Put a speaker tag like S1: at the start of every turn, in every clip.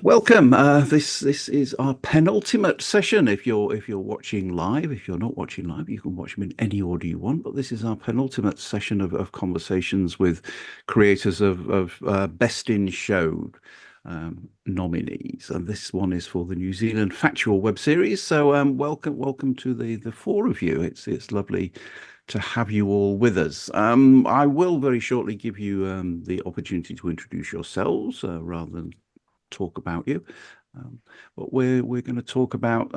S1: Welcome. This is our penultimate session. If you're watching live, if you're not watching live, you can watch them in any order you want. But this is our penultimate session of conversations with creators of Best in Show nominees, and this one is for the New Zealand Factual web series. So welcome to the four of you. It's lovely to have you all with us. I will very shortly give you the opportunity to introduce yourselves rather than talk about you. Um, but we're going to talk about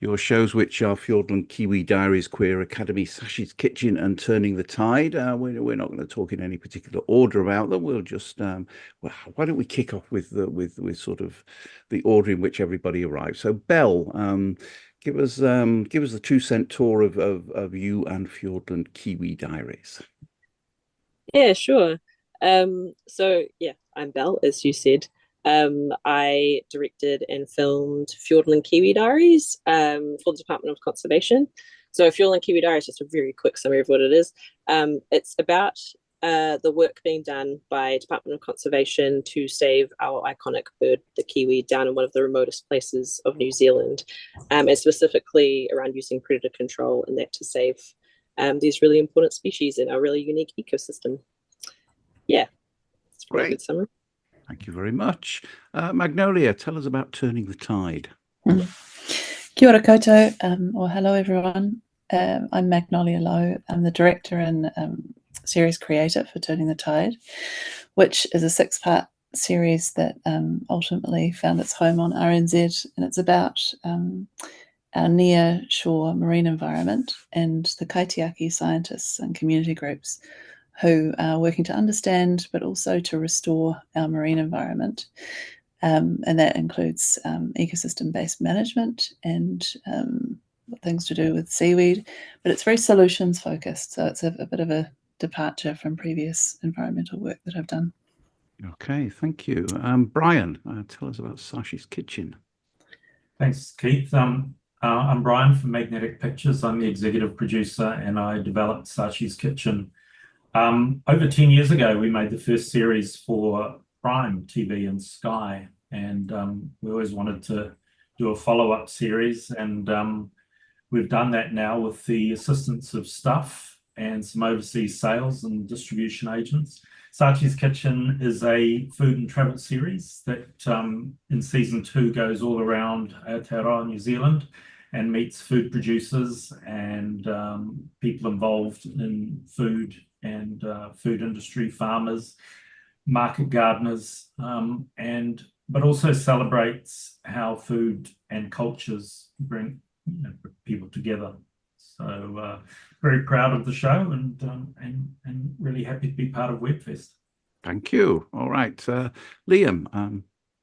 S1: your shows, which are Fiordland Kiwi Diaries, Queer Academy, Sashas Kitchen, and Turning the Tide. We're not going to talk in any particular order about them. We'll just well, why don't we kick off with with sort of the order in which everybody arrives. So, Belle, give us the 2 cent tour of you and Fiordland Kiwi Diaries.
S2: Yeah, sure. I'm Belle, as you said. I directed and filmed Fiordland Kiwi Diaries for the Department of Conservation. So Fiordland Kiwi Diaries, just a very quick summary of what it is. It's about the work being done by Department of Conservation to save our iconic bird, the kiwi, down in one of the remotest places of New Zealand, and specifically around using predator control and that to save these really important species in our really unique ecosystem. Yeah, it's a pretty
S1: Great.
S2: good summary.
S1: Thank you very much. Magnolia, tell us about Turning the Tide.
S3: Kia ora koutou, or hello everyone. I'm Magnolia Lowe. I'm the director and series creator for Turning the Tide, which is a 6-part series that ultimately found its home on RNZ, and it's about our near-shore marine environment and the kaitiaki scientists and community groups who are working to understand but also to restore our marine environment. And that includes ecosystem-based management and things to do with seaweed, but it's very solutions focused. So it's a bit of a departure from previous environmental work that I've done.
S1: Okay, thank you. Brian, tell us about Sashi's Kitchen.
S4: Thanks, Keith. I'm Brian from Magnetic Pictures. I'm the executive producer and I developed Sashi's Kitchen. Over 10 years ago, we made the first series for Prime TV and Sky, and we always wanted to do a follow-up series, and we've done that now with the assistance of Stuff and some overseas sales and distribution agents. Sachi's Kitchen is a food and travel series that in season 2 goes all around Aotearoa, New Zealand, and meets food producers and people involved in food and food industry, farmers, market gardeners, but also celebrates how food and cultures bring people together. So very proud of the show and really happy to be part of WebFest.
S1: Thank you. All right, Liam,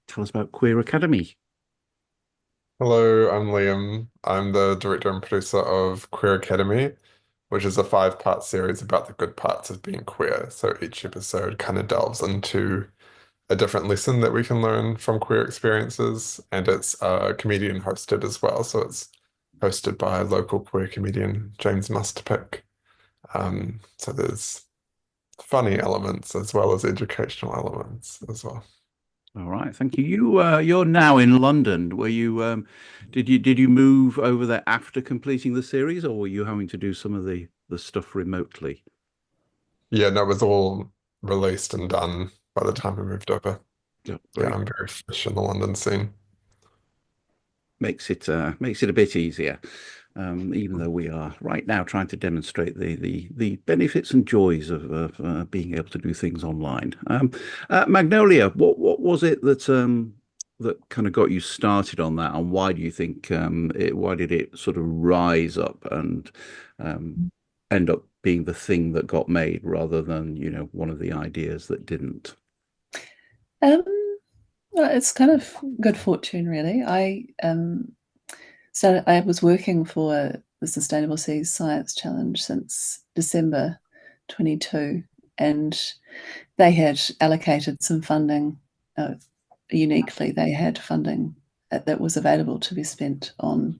S1: tell us about Queer Academy.
S5: Hello, I'm Liam. I'm the director and producer of Queer Academy, which is a 5-part series about the good parts of being queer. So each episode kind of delves into a different lesson that we can learn from queer experiences, and it's comedian hosted as well. So it's hosted by local queer comedian James Musterpick. So there's funny elements as well as educational elements as well.
S1: All right, thank you. You're now in London. Were you did you move over there after completing the series, or were you having to do some of the stuff remotely?
S5: Yeah, no, it was all released and done by the time we moved over.
S1: Yeah,
S5: Yeah, I'm very fresh in the London scene.
S1: makes it a bit easier, even though we are right now trying to demonstrate the benefits and joys of being able to do things online. Magnolia, what was it that that kind of got you started on that, and why do you think why did it sort of rise up and end up being the thing that got made rather than, one of the ideas that didn't?
S3: Well, it's kind of good fortune, really. I was working for the Sustainable Seas Science Challenge since December 22, and they had allocated some funding. Uniquely, they had funding that was available to be spent on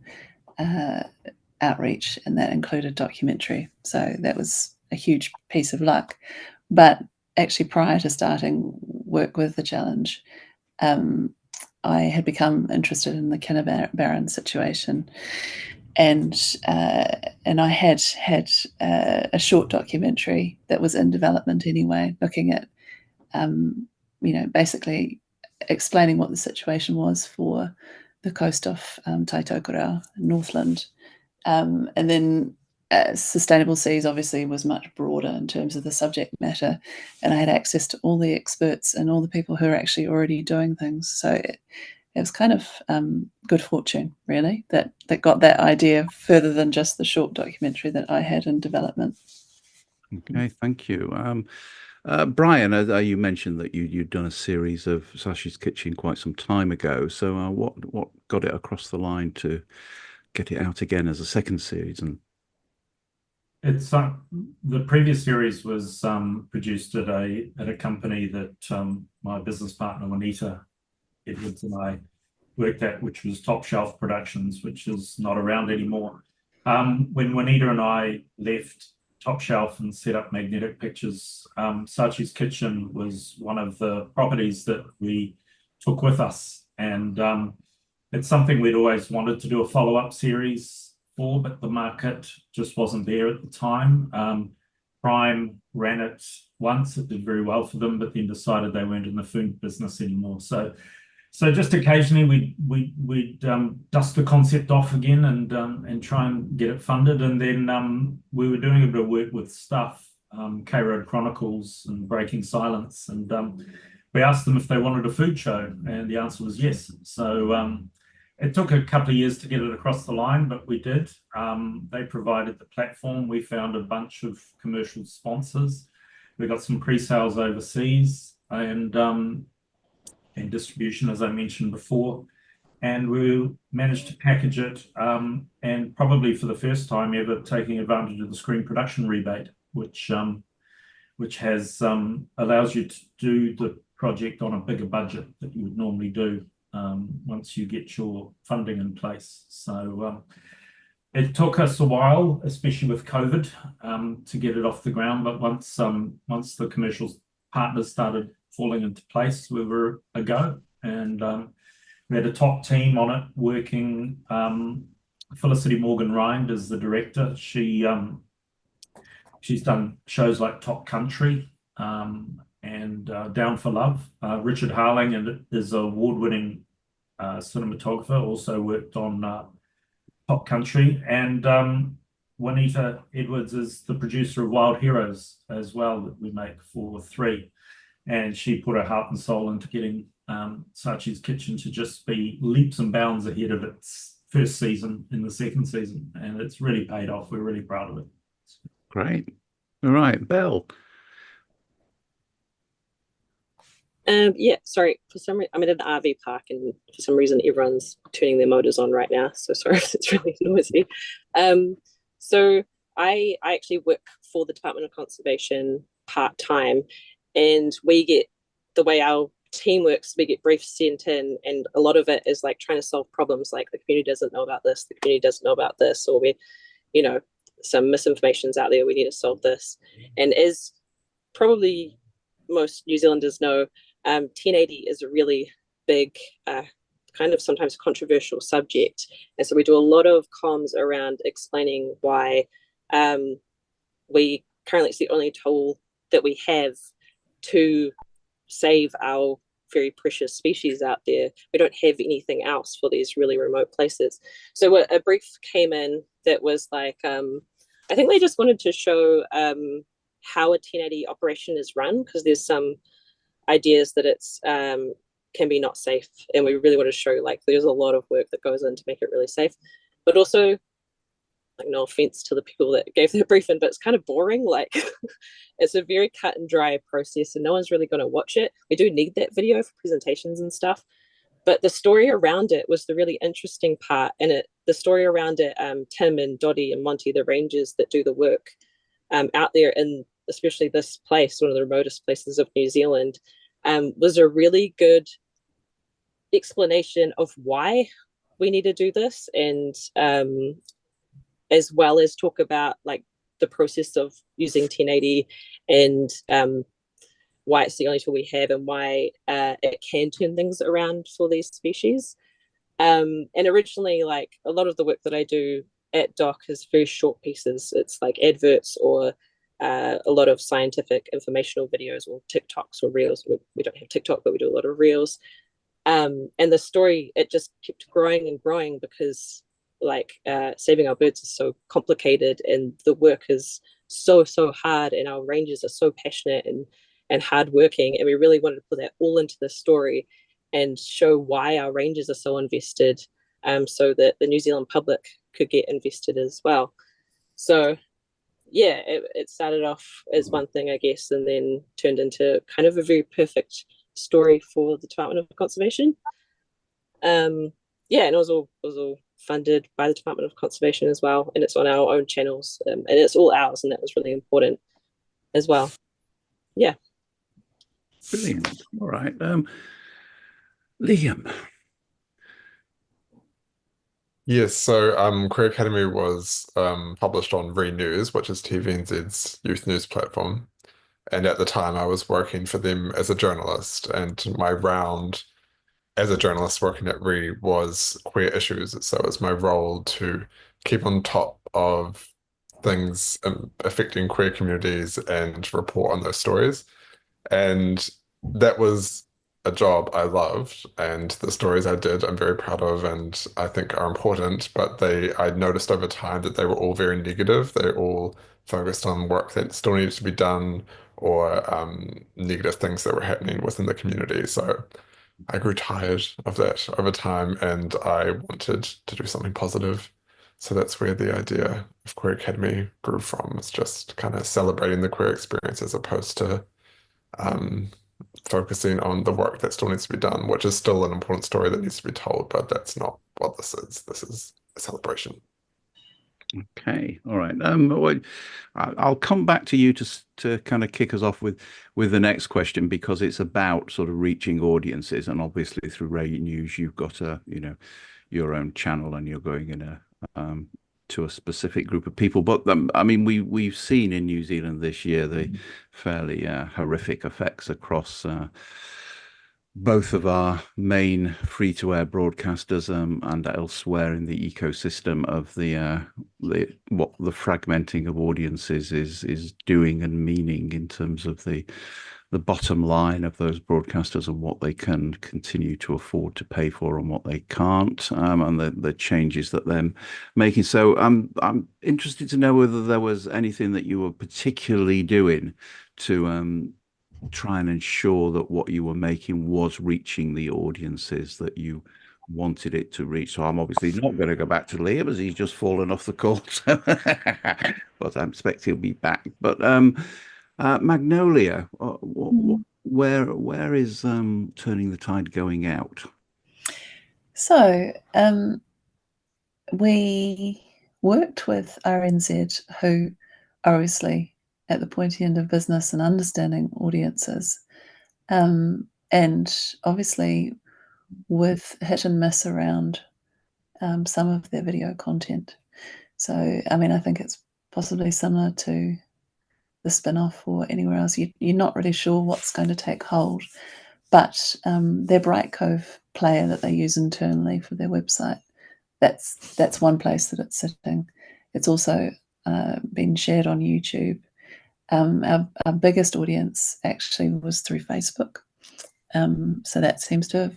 S3: outreach, and that included documentary. So that was a huge piece of luck. But actually, prior to starting work with the challenge, I had become interested in the Kinnabarron situation, and I had a short documentary that was in development anyway, looking at basically explaining what the situation was for the coast of Taitokerau, Northland, and then Sustainable Seas obviously was much broader in terms of the subject matter, and I had access to all the experts and all the people who are actually already doing things. So it was kind of good fortune, really, that got that idea further than just the short documentary that I had in development.
S1: Okay, thank you. Brian, you mentioned that you'd done a series of Sashas Kitchen quite some time ago. So what got it across the line to get it out again as a second series? And
S4: it's the previous series was produced at a company that my business partner Juanita Edwards and I worked at, which was Top Shelf Productions, which is not around anymore. When Juanita and I left Top Shelf and set up Magnetic Pictures, Sashas Kitchen was one of the properties that we took with us, and it's something we'd always wanted to do a follow-up series for, but the market just wasn't there at the time. Prime ran it once, it did very well for them, but then decided they weren't in the food business anymore. So just occasionally we'd dust the concept off again and try and get it funded. And then we were doing a bit of work with Stuff, K Road Chronicles and Breaking Silence, and we asked them if they wanted a food show, and the answer was yes. So it took a couple of years to get it across the line, but we did. They provided the platform. We found a bunch of commercial sponsors. We got some pre-sales overseas and distribution, as I mentioned before. And we managed to package it, and probably for the first time ever, taking advantage of the screen production rebate, which has allows you to do the project on a bigger budget that you would normally do once you get your funding in place. So it took us a while, especially with COVID, to get it off the ground. But once the commercial partners started falling into place, we were a go. And we had a top team on it working. Felicity Morgan Rind is the director. She's done shows like Top Country and Down for Love. Richard Harling is an award-winning cinematographer, also worked on Top Country. And Juanita Edwards is the producer of Wild Heroes as well, that we make for 3. And she put her heart and soul into getting Sashas Kitchen to just be leaps and bounds ahead of its first season in the second season. And it's really paid off. We're really proud of it.
S1: Great. All right, Belle.
S2: Yeah, sorry, for some reason I'm in an RV park, and for some reason everyone's turning their motors on right now, so sorry if it's really noisy. So I actually work for the Department of Conservation part-time, and we get, the way our team works, we get briefs sent in, and a lot of it is like trying to solve problems like the community doesn't know about this, the community doesn't know about this, or some misinformation's out there, we need to solve this. And as probably most New Zealanders know, 1080 is a really big, kind of sometimes controversial subject. And so we do a lot of comms around explaining why we currently, it's the only tool that we have to save our very precious species out there. We don't have anything else for these really remote places. So a brief came in that was like, I think they just wanted to show how a 1080 operation is run, because there's some ideas that it's can be not safe, and we really want to show like there's a lot of work that goes in to make it really safe. But also, like, no offense to the people that gave their briefing, but it's kind of boring. Like it's a very cut and dry process, and no one's really going to watch it. We do need that video for presentations and stuff, but the story around it was the really interesting part. And the story around it, Tim and Dottie and Monty, the rangers that do the work out there in especially this place, one of the remotest places of New Zealand, was a really good explanation of why we need to do this, and as well as talk about like the process of using 1080 and why it's the only tool we have and why it can turn things around for these species. And originally, like a lot of the work that I do at Doc is very short pieces. It's like adverts or a lot of scientific informational videos or TikToks or reels. We don't have TikTok, but we do a lot of reels. And the story, it just kept growing and growing because like saving our birds is so complicated and the work is so hard and our rangers are so passionate and hardworking, and we really wanted to put that all into the story and show why our rangers are so invested, so that the New Zealand public could get invested as well. So yeah, it started off as one thing, I guess, and then turned into kind of a very perfect story for the Department of Conservation. Yeah, and it was all funded by the Department of Conservation as well, and it's on our own channels, and it's all ours, and that was really important as well. Yeah.
S1: Brilliant. All right. Liam.
S5: Yes, so Queer Academy was published on Re News, which is TVNZ's youth news platform. And at the time, I was working for them as a journalist, and my round as a journalist working at Re was queer issues. So it's my role to keep on top of things affecting queer communities and report on those stories. And that was a job I loved, and the stories I did, I'm very proud of, and I think are important. But I noticed over time that they were all very negative. They all focused on work that still needed to be done, or negative things that were happening within the community. So I grew tired of that over time, and I wanted to do something positive. So that's where the idea of Queer Academy grew from. It's just kind of celebrating the queer experience as opposed to focusing on the work that still needs to be done, which is still an important story that needs to be told, but that's not what this is. This is a celebration.
S1: Okay, all right. Well, I'll come back to you to kind of kick us off with the next question, because it's about sort of reaching audiences, and obviously through Ray News you've got your own channel, and you're going in to a specific group of people. But I mean, we've seen in New Zealand this year the fairly horrific effects across both of our main free-to-air broadcasters and elsewhere in the ecosystem of what the fragmenting of audiences is doing and meaning in terms of the bottom line of those broadcasters and what they can continue to afford to pay for and what they can't, and the changes that they're making. So I'm interested to know whether there was anything that you were particularly doing to try and ensure that what you were making was reaching the audiences that you wanted it to reach. So I'm obviously not going to go back to Liam, as he's just fallen off the call. But I expect he'll be back. But Magnolia, where is Turning the Tide going out?
S3: So we worked with RNZ, who are obviously at the pointy end of business and understanding audiences, and obviously with hit and miss around some of their video content. So I mean, I think it's possibly similar to the spin-off or anywhere else. You're not really sure what's going to take hold, but their Bright Cove player that they use internally for their website, that's one place that it's sitting. It's also been shared on YouTube. Our biggest audience actually was through Facebook, so that seems to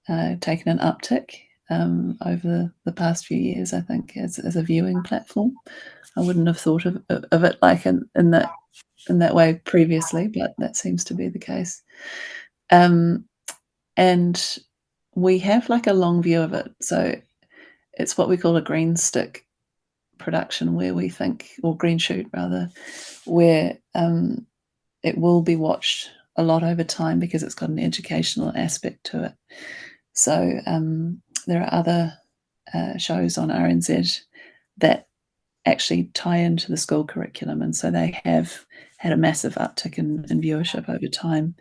S3: have taken an uptick over the past few years, I think, as a viewing platform. I wouldn't have thought of it like in that way previously, but that seems to be the case. And we have like a long view of it, so it's what we call a green stick production, where we think, or green shoot rather, where it will be watched a lot over time because it's got an educational aspect to it. So there are other shows on RNZ that actually tie into the school curriculum, and so they have had a massive uptick in viewership over time.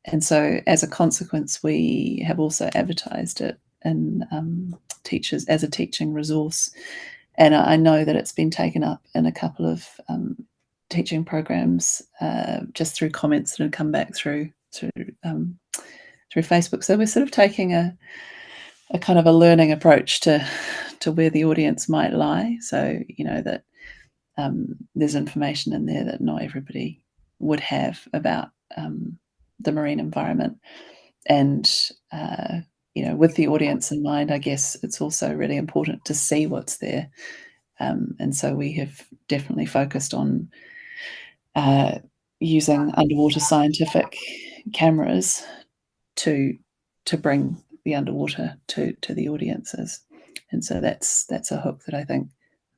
S3: And so as a consequence, we have also advertised it in teachers as a teaching resource. And I know that it's been taken up in a couple of teaching programs just through comments that had come back through Facebook. So we're sort of taking a kind of a learning approach to where the audience might lie. So, you know, that there's information in there that not everybody would have about the marine environment. And, you know, with the audience in mind, I guess it's also really important to see what's there. And so we have definitely focused on using underwater scientific cameras to bring the underwater to the audiences. And so that's a hook that I think,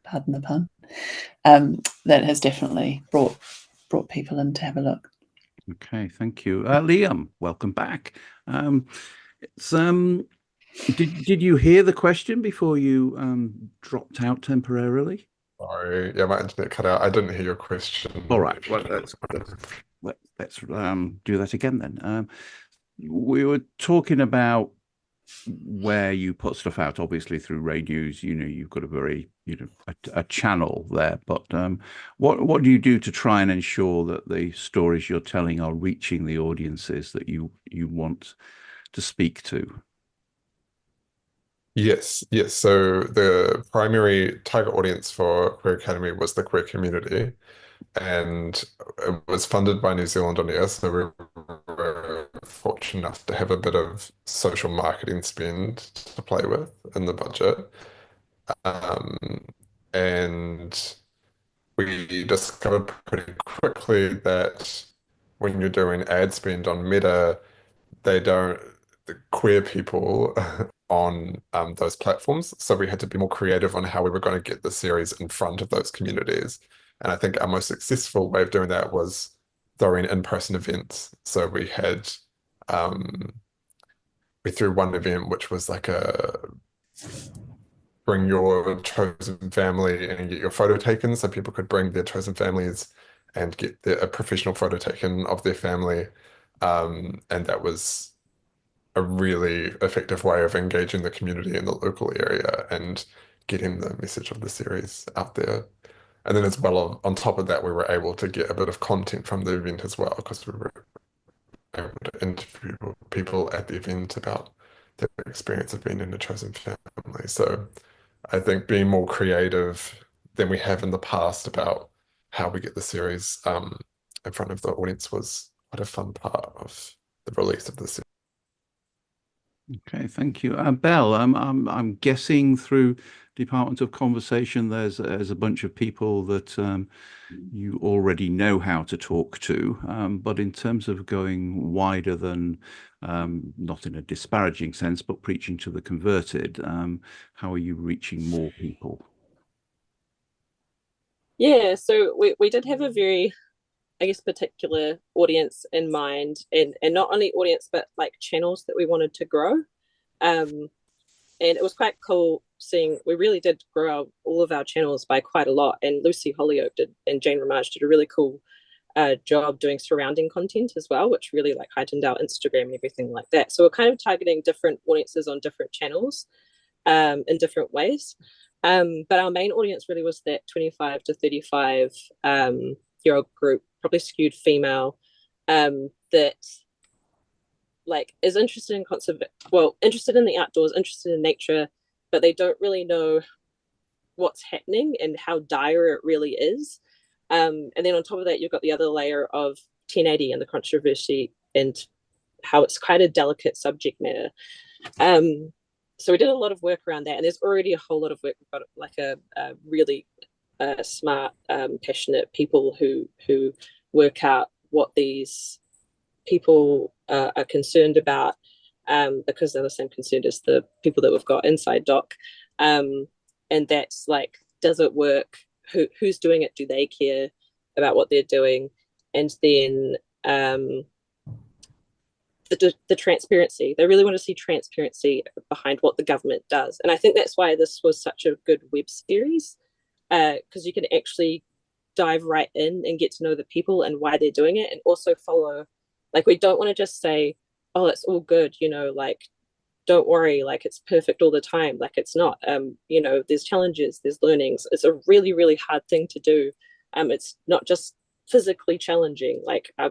S3: pardon the pun, that has definitely brought people in to have a look.
S1: Okay, thank you. Liam, welcome back. Did you hear the question before you dropped out temporarily?
S5: Sorry, yeah, my internet cut out. I didn't hear your question.
S1: All right, well, let's do that again then. We were talking about where you put stuff out, obviously through Ray News. You know, you've got a very, you know, a channel there. But what do you do to try and ensure that the stories you're telling are reaching the audiences that you want to speak to?
S5: Yes. So the primary target audience for Queer Academy was the queer community, and it was funded by New Zealand On Air, so we were fortunate enough to have a bit of social marketing spend to play with in the budget. And we discovered pretty quickly that when you're doing ad spend on Meta, the queer people on those platforms. So we had to be more creative on how we were going to get the series in front of those communities. And I think our most successful way of doing that was throwing in-person events. So we had we threw one event which was like a bring your chosen family and get your photo taken, so people could bring their chosen families and get a professional photo taken of their family. And that was a really effective way of engaging the community in the local area and getting the message of the series out there. And then as well, on top of that, we were able to get a bit of content from the event as well, because we were able to interview people at the event about their experience of being in a chosen family. So I think being more creative than we have in the past about how we get the series in front of the audience was quite a fun part of the release of the series.
S1: Okay, thank you. Belle, I'm guessing through Department of Conversation, there's a bunch of people that you already know how to talk to, but in terms of going wider than, not in a disparaging sense, but preaching to the converted, how are you reaching more people?
S2: Yeah, so we did have a very, I guess, particular audience in mind, and not only audience, but like channels that we wanted to grow. And it was quite cool seeing we really did grow all of our channels by quite a lot. And Lucy Holyoke did, and Jane Ramage did a really cool job doing surrounding content as well, which really like heightened our Instagram and everything like that. So we're kind of targeting different audiences on different channels in different ways. But our main audience really was that 25 to 35 year old group, probably skewed female, that like is interested in interested in the outdoors, interested in nature, but they don't really know what's happening and how dire it really is. And then on top of that, you've got the other layer of 1080 and the controversy and how it's quite a delicate subject matter. So we did a lot of work around that, and there's already a whole lot of work. We've got like a really smart, passionate people who work out what these people are concerned about, because they're the same concerned as the people that we've got inside doc. And that's like, does it work? Who's doing it? Do they care about what they're doing? And then the transparency. They really want to see transparency behind what the government does. And I think that's why this was such a good web series, because you can actually dive right in and get to know the people and why they're doing it, and also follow. Like, we don't want to just say, oh, it's all good, you know, like, don't worry, like, it's perfect all the time. Like, it's not. You know, there's challenges, there's learnings. It's a really, really hard thing to do. It's not just physically challenging. Like I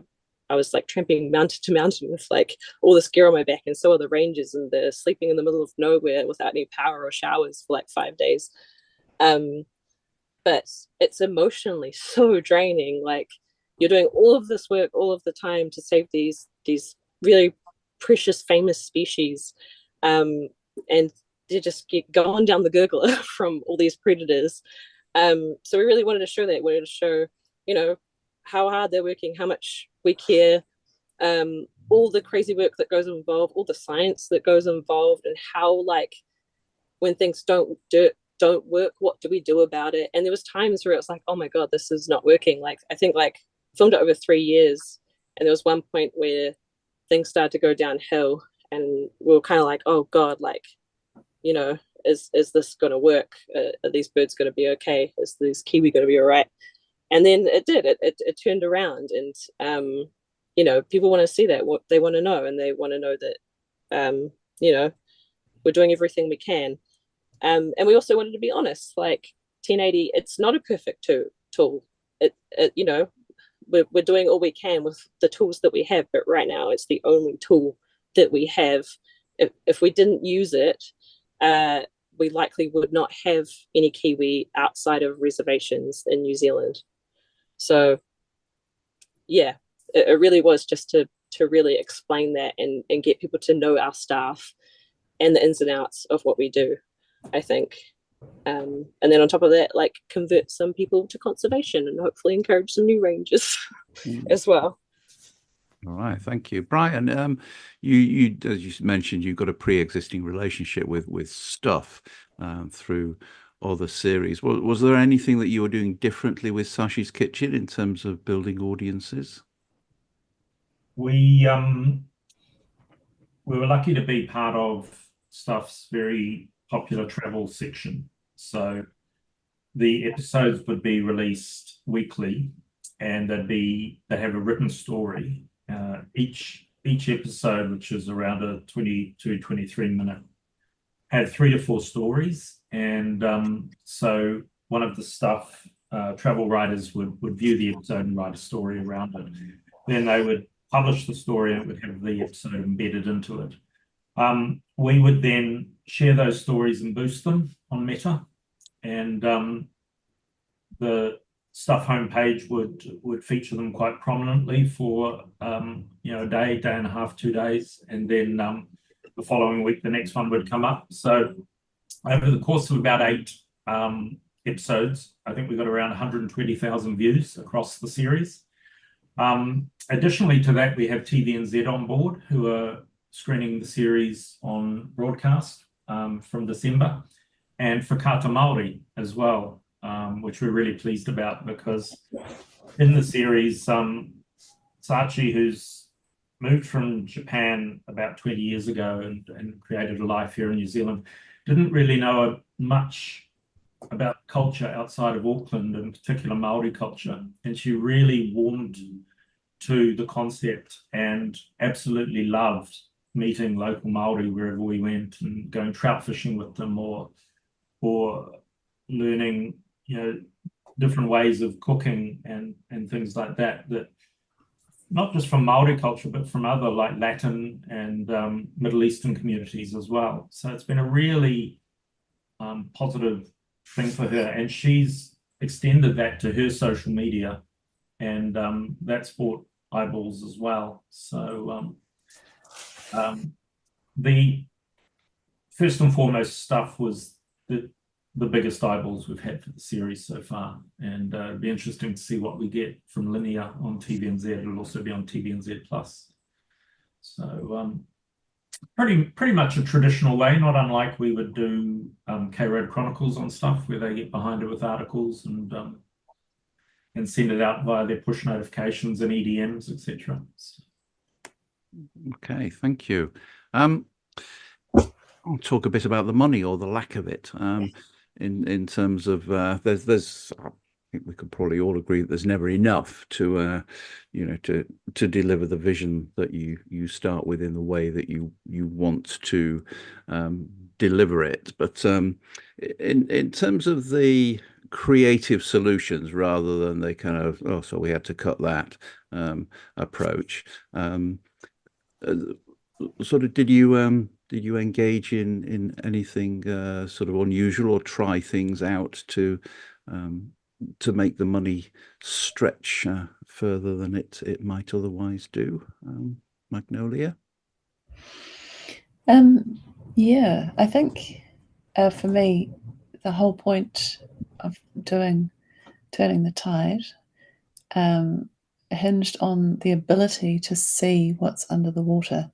S2: was like tramping mountain to mountain with like all this gear on my back, and so are the rangers, and they're sleeping in the middle of nowhere without any power or showers for like 5 days. But it's emotionally so draining. Like you're doing all of this work all of the time to save these really precious, famous species, and they just get going down the gurgler from all these predators. So we really wanted to show that. We wanted to show, you know, how hard they're working, how much we care, all the crazy work that goes involved, all the science that goes involved, and how, like, when things don't work, what do we do about it? And there was times where it was like, oh my god, this is not working. Like I think like filmed it over 3 years, and there was one point where things started to go downhill, and we were kind of like, oh god, like, you know, is this going to work? Are these birds going to be okay? Is this kiwi going to be all right? And then it did. It turned around, and you know, people want to see that. What they want to know, and they want to know that you know, we're doing everything we can. And we also wanted to be honest. Like 1080, it's not a perfect tool. It you know, we're doing all we can with the tools that we have, but right now it's the only tool that we have. If we didn't use it, we likely would not have any kiwi outside of reservations in New Zealand. So yeah, it really was just to really explain that and get people to know our staff and the ins and outs of what we do, I think. And then on top of that, like convert some people to conservation and hopefully encourage some new rangers as well.
S1: All right, thank you, Brian. You as you mentioned, you've got a pre-existing relationship with Stuff through other series. Was there anything that you were doing differently with Sashas Kitchen in terms of building audiences?
S4: We were lucky to be part of Stuff's very popular travel section. So the episodes would be released weekly, and they'd have a written story. Each episode, which is around a 22-23 minute, had 3 to 4 stories. And so one of the Stuff travel writers would view the episode and write a story around it. Then they would publish the story, and it would have the episode embedded into it. We would then share those stories and boost them on Meta, and the Stuff homepage would feature them quite prominently for you know, a day and a half, 2 days, and then the following week the next one would come up. So over the course of about 8 episodes, I think we got around 120,000 views across the series. Additionally to that, we have TVNZ on board, who are screening the series on broadcast from December, and for Kata Māori as well, which we're really pleased about, because in the series, Sachi, who's moved from Japan about 20 years ago and created a life here in New Zealand, didn't really know much about culture outside of Auckland, in particular Māori culture, and she really warmed to the concept and absolutely loved meeting local Māori wherever we went, and going trout fishing with them, or learning, you know, different ways of cooking and things like that, that not just from Māori culture, but from other like Latin and Middle Eastern communities as well. So it's been a really positive thing for her, and she's extended that to her social media, and that's brought eyeballs as well. So the first and foremost Stuff was the biggest eyeballs we've had for the series so far, and it'd be interesting to see what we get from linear on TVNZ. It'll also be on TVNZ Plus. So pretty much a traditional way, not unlike we would do K-Road Chronicles on Stuff, where they get behind it with articles and send it out via their push notifications and EDMs, etc.
S1: Okay, thank you. I'll talk a bit about the money, or the lack of it, in terms of there's I think we could probably all agree that there's never enough to you know, to deliver the vision that you start with in the way that you want to deliver it. But in terms of the creative solutions rather than the kind of, oh, so we had to cut that approach. Sort of, did you engage in anything sort of unusual, or try things out to make the money stretch further than it might otherwise do, Magnolia?
S3: Yeah, I think for me, the whole point of turning the tide hinged on the ability to see what's under the water.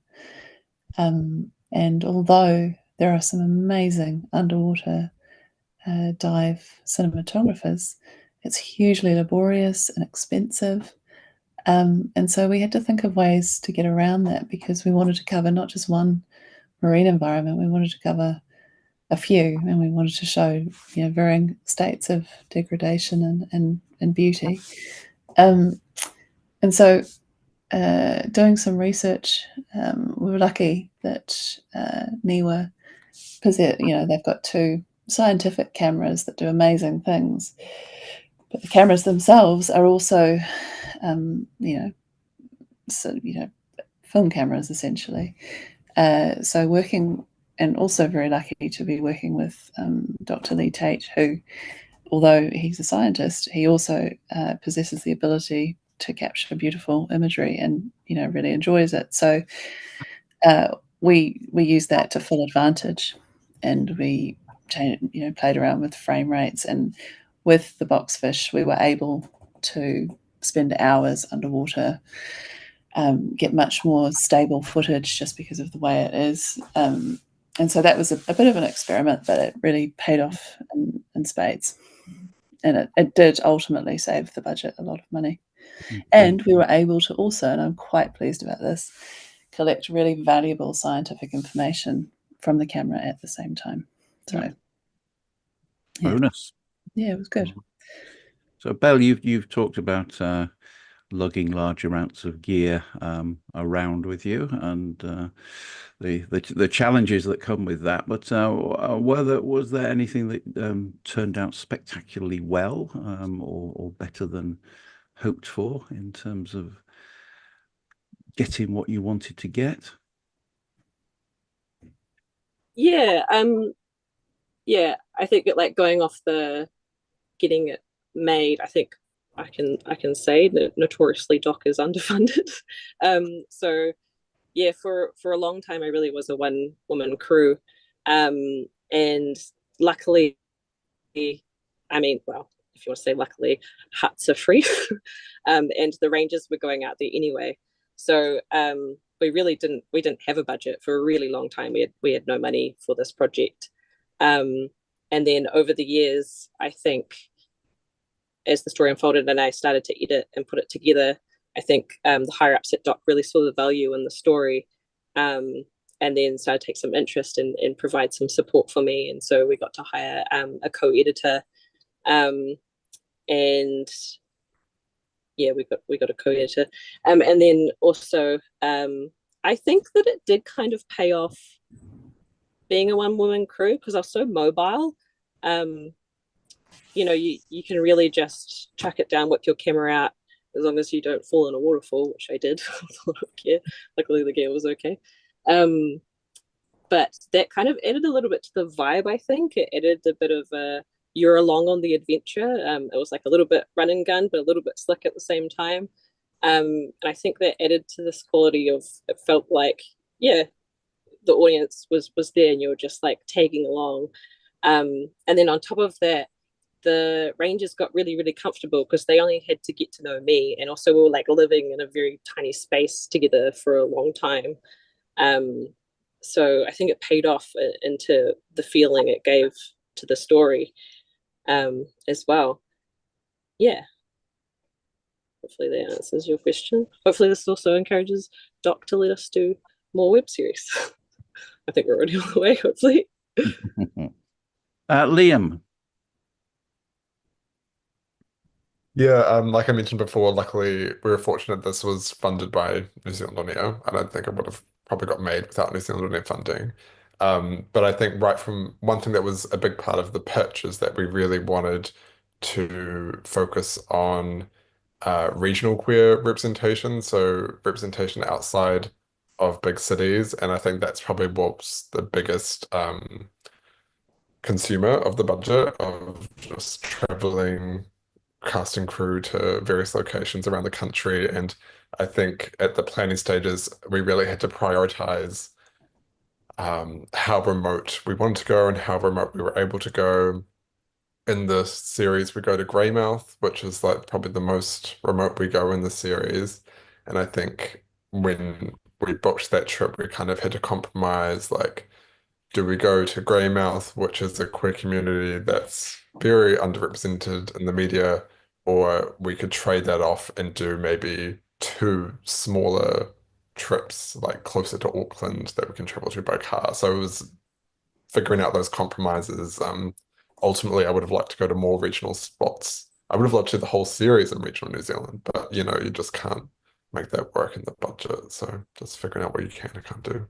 S3: And although there are some amazing underwater dive cinematographers, it's hugely laborious and expensive. And so we had to think of ways to get around that, because we wanted to cover not just one marine environment, we wanted to cover a few, and we wanted to show, varying states of degradation and beauty. And so doing some research, we were lucky that NIWA, they've got 2 scientific cameras that do amazing things, but the cameras themselves are also, film cameras essentially. So working, and also very lucky to be working with Dr. Lee Tate, who, although he's a scientist, he also possesses the ability to capture beautiful imagery and, really enjoys it. So we use that to full advantage, and we, played around with frame rates, and with the boxfish, we were able to spend hours underwater, get much more stable footage just because of the way it is. And so that was a bit of an experiment, but it really paid off in spades. And it did ultimately save the budget a lot of money. And we were able to also, and I'm quite pleased about this, collect really valuable scientific information from the camera at the same time. So,
S1: bonus.
S3: Yeah, it was good.
S1: So, Belle, you've talked about lugging large amounts of gear around with you, and the challenges that come with that. But was there anything that turned out spectacularly well, or better than hoped for, in terms of getting what you wanted to get?
S2: Yeah, I think that, like, going off the getting it made, I think I can say that notoriously Doc is underfunded. So yeah, for a long time I really was a one woman crew, and luckily, I mean, well, if you want to say luckily, huts are free, and the rangers were going out there anyway. So we didn't have a budget for a really long time. We had no money for this project, and then over the years, I think, as the story unfolded and I started to edit and put it together, I think the higher ups at Doc really saw the value in the story, and then started to take some interest and provide some support for me. And so we got to hire a co-editor, and yeah, we got a co-editor, and then also I think that it did kind of pay off being a one-woman crew, because I was so mobile. You can really just chuck it down, whip your camera out, as long as you don't fall in a waterfall, which I did with a lot of gear. Luckily, the gear was okay. But that kind of added a little bit to the vibe, I think. It added a bit of you're along on the adventure. It was like a little bit run and gun, but a little bit slick at the same time. And I think that added to this quality of, it felt like, yeah, the audience was there and you were just like tagging along. And then on top of that, the rangers got really, really comfortable because they only had to get to know me, and also we were like living in a very tiny space together for a long time. So I think it paid off into the feeling it gave to the story, as well. Yeah. Hopefully that answers your question. Hopefully this also encourages Doc to let us do more web series. I think we're already on the way, hopefully.
S1: Liam.
S5: Yeah, like I mentioned before, luckily we were fortunate this was funded by New Zealand On Air. I don't think it would have probably got made without New Zealand On Air funding. But I think right from one thing that was a big part of the pitch is that we really wanted to focus on regional queer representation, so representation outside of big cities. And I think that's probably what's the biggest consumer of the budget, of just traveling cast and crew to various locations around the country. And I think at the planning stages, we really had to prioritize how remote we wanted to go and how remote we were able to go. In the series, we go to Greymouth, which is like probably the most remote we go in the series. And I think when we booked that trip, we kind of had to compromise, like, do we go to Greymouth, which is a queer community that's very underrepresented in the media, or we could trade that off and do maybe two smaller trips, like closer to Auckland, that we can travel to by car. So it was figuring out those compromises. Ultimately, I would have liked to go to more regional spots. I would have loved to do the whole series in regional New Zealand, but you know, you just can't make that work in the budget. So just figuring out what you can and can't do.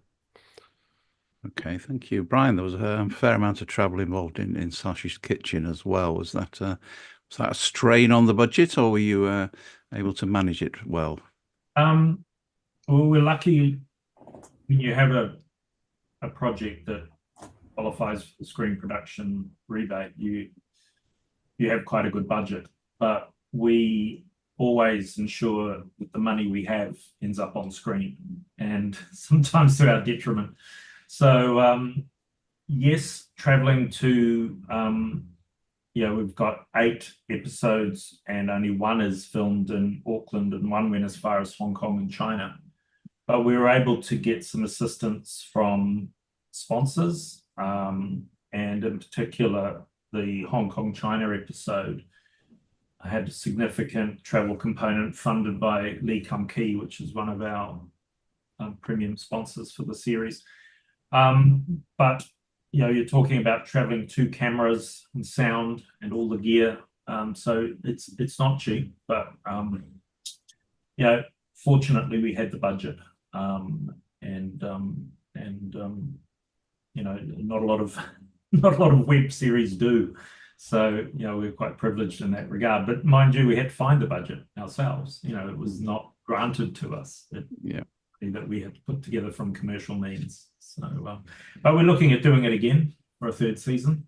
S1: Okay, thank you, Brian. There was a fair amount of travel involved in Sashas Kitchen as well. Was that a strain on the budget, or were you able to manage it well?
S4: Well, we're lucky when you have a project that qualifies for the screen production rebate, you have quite a good budget, but we always ensure that the money we have ends up on screen, and sometimes to our detriment. So yes, traveling to we've got 8 episodes and only one is filmed in Auckland and one went as far as Hong Kong and China, but we were able to get some assistance from sponsors, and in particular the Hong Kong China episode had a significant travel component funded by Lee Kum Kee, which is one of our premium sponsors for the series. But you're talking about traveling 2 cameras and sound and all the gear, so it's not cheap, but fortunately we had the budget, and not a lot of web series do. So, we're quite privileged in that regard. But mind you, we had to find the budget ourselves. It was not granted to us. That we had to put together from commercial means. So, but we're looking at doing it again for a 3rd season.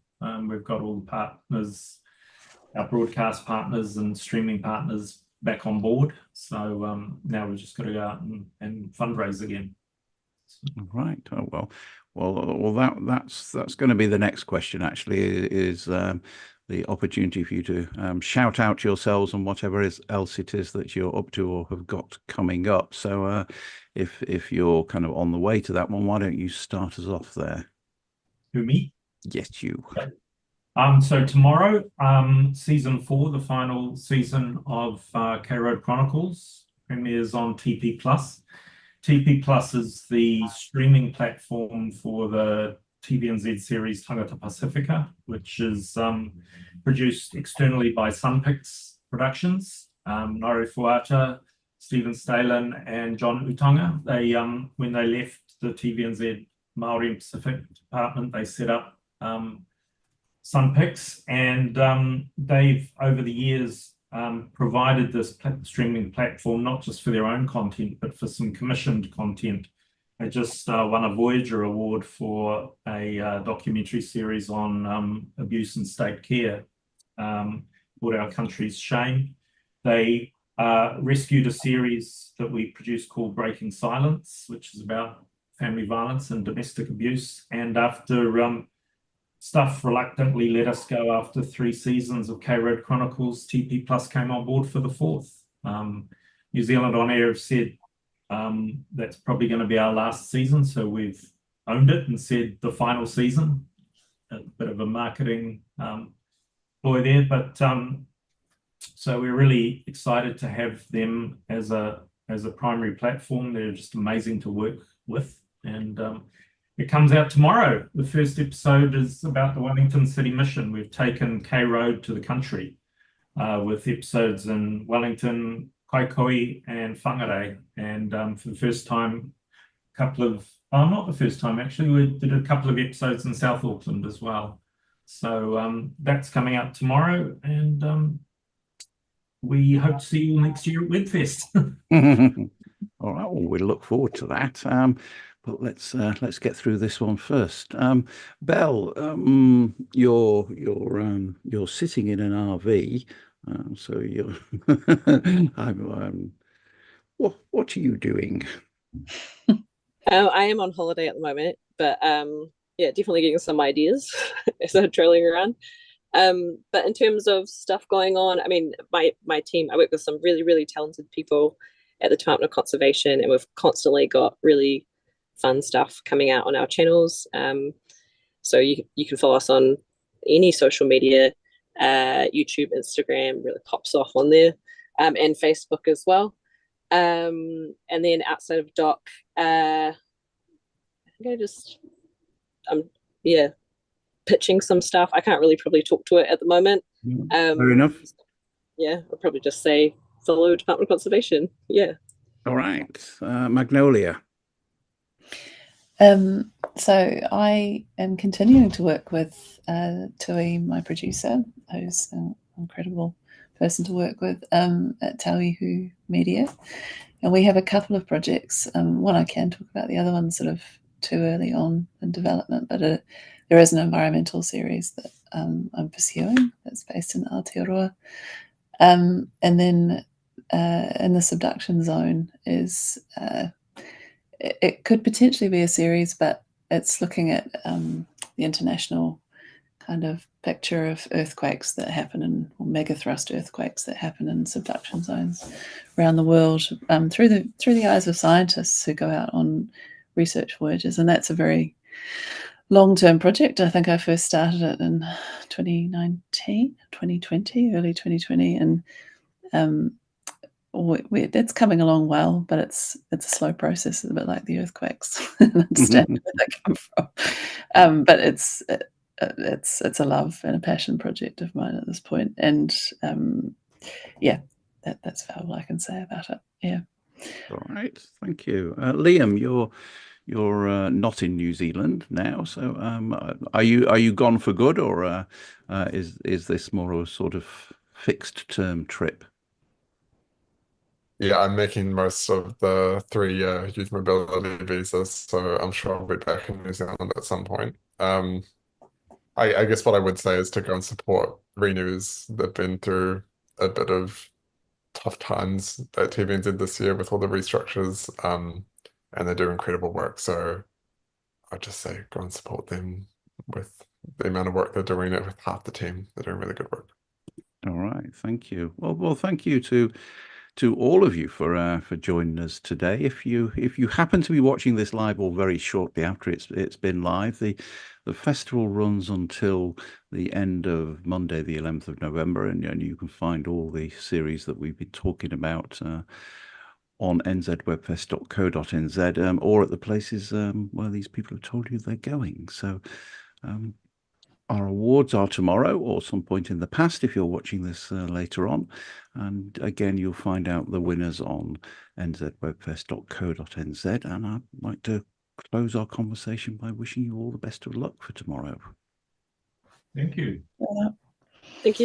S4: We've got all the partners, our broadcast partners and streaming partners back on board. So now we've just got to go out and fundraise again.
S1: Right. Oh, well, that's going to be the next question. Actually, is the opportunity for you to shout out yourselves on whatever else it is that you're up to or have got coming up. So, if you're kind of on the way to that one, why don't you start us off there?
S4: Who, me?
S1: Yes, you.
S4: Okay. So tomorrow, season 4, the final season of K Road Chronicles, premieres on TP Plus. TP Plus is the streaming platform for the TVNZ series Tangata Pacifica, which is produced externally by Sunpix Productions. Nori Fuata, Stephen Stalin, and John Utanga. They, when they left the TVNZ Māori and Pacific department, they set up Sunpix, and they've, over the years, provided this streaming platform not just for their own content, but for some commissioned content. They just won a Voyager Award for a documentary series on abuse and state care called Our Country's Shame. They rescued a series that we produced called Breaking Silence, which is about family violence and domestic abuse. And after Stuff reluctantly let us go after 3 seasons of K Road Chronicles, TP Plus came on board for the 4th. New Zealand On Air have said that's probably going to be our last season, so we've owned it and said the final season. A bit of a marketing ploy there, but so we're really excited to have them as a primary platform. They're just amazing to work with, and it comes out tomorrow. The first episode is about the Wellington City Mission. We've taken K Road to the country with episodes in Wellington, Kaikoui, and Whangarei. And for the first time, not the first time actually, we did a couple of episodes in South Auckland as well. So that's coming out tomorrow, and we hope to see you next year at Webfest.
S1: All right, well, we look forward to that. But let's get through this one first. Belle, you're sitting in an RV, so you're. What are you doing?
S2: I am on holiday at the moment, but yeah, definitely getting some ideas as I'm trailing around. But in terms of stuff going on, I mean, my team, I work with some really, really talented people at the Department of Conservation, and we've constantly got really fun stuff coming out on our channels. So you can follow us on any social media, YouTube, Instagram really pops off on there, and Facebook as well. And then outside of Doc, I think I'm yeah pitching some stuff. I can't really probably talk to it at the moment.
S1: Fair enough.
S2: Yeah, I'll probably just say follow Department of Conservation. Yeah.
S1: All right, Magnolia.
S3: So I am continuing to work with Tui, my producer, who's an incredible person to work with at Tauihu Media. And we have a couple of projects. One I can talk about, the other one's sort of too early on in development, but there is an environmental series that I'm pursuing that's based in Aotearoa. And then in the subduction zone is it could potentially be a series, but it's looking at the international kind of picture of earthquakes that happen in, or megathrust earthquakes that happen in subduction zones around the world, through the eyes of scientists who go out on research voyages. And that's a very long-term project. I think I first started it in 2019, 2020, early 2020, and it's coming along well, but it's a slow process. It's a bit like the earthquakes. I understand where they come from, but it's a love and a passion project of mine at this point. And yeah, that's all I can say about it. Yeah.
S1: All right, thank you, Liam. You're not in New Zealand now, so are you gone for good, or is this more of a sort of fixed term trip?
S5: Yeah, I'm making most of the 3-year youth mobility visas, so I'm sure I'll be back in New Zealand at some point. I guess what I would say is to go and support Renews. They've been through a bit of tough times that TVN did this year with all the restructures, and they do incredible work. So I'd just say go and support them with the amount of work they're doing it with half the team. They're doing really good work.
S1: All right, thank you. Well, thank you to all of you for joining us today. If you happen to be watching this live or very shortly after it's been live, the festival runs until the end of Monday, the 11th of November, and you can find all the series that we've been talking about on nzwebfest.co.nz, or at the places where these people have told you they're going. So our awards are tomorrow or some point in the past if you're watching this later on. And again, you'll find out the winners on nzwebfest.co.nz. And I'd like to close our conversation by wishing you all the best of luck for tomorrow.
S4: Thank you.
S3: Yeah.
S2: Thank you.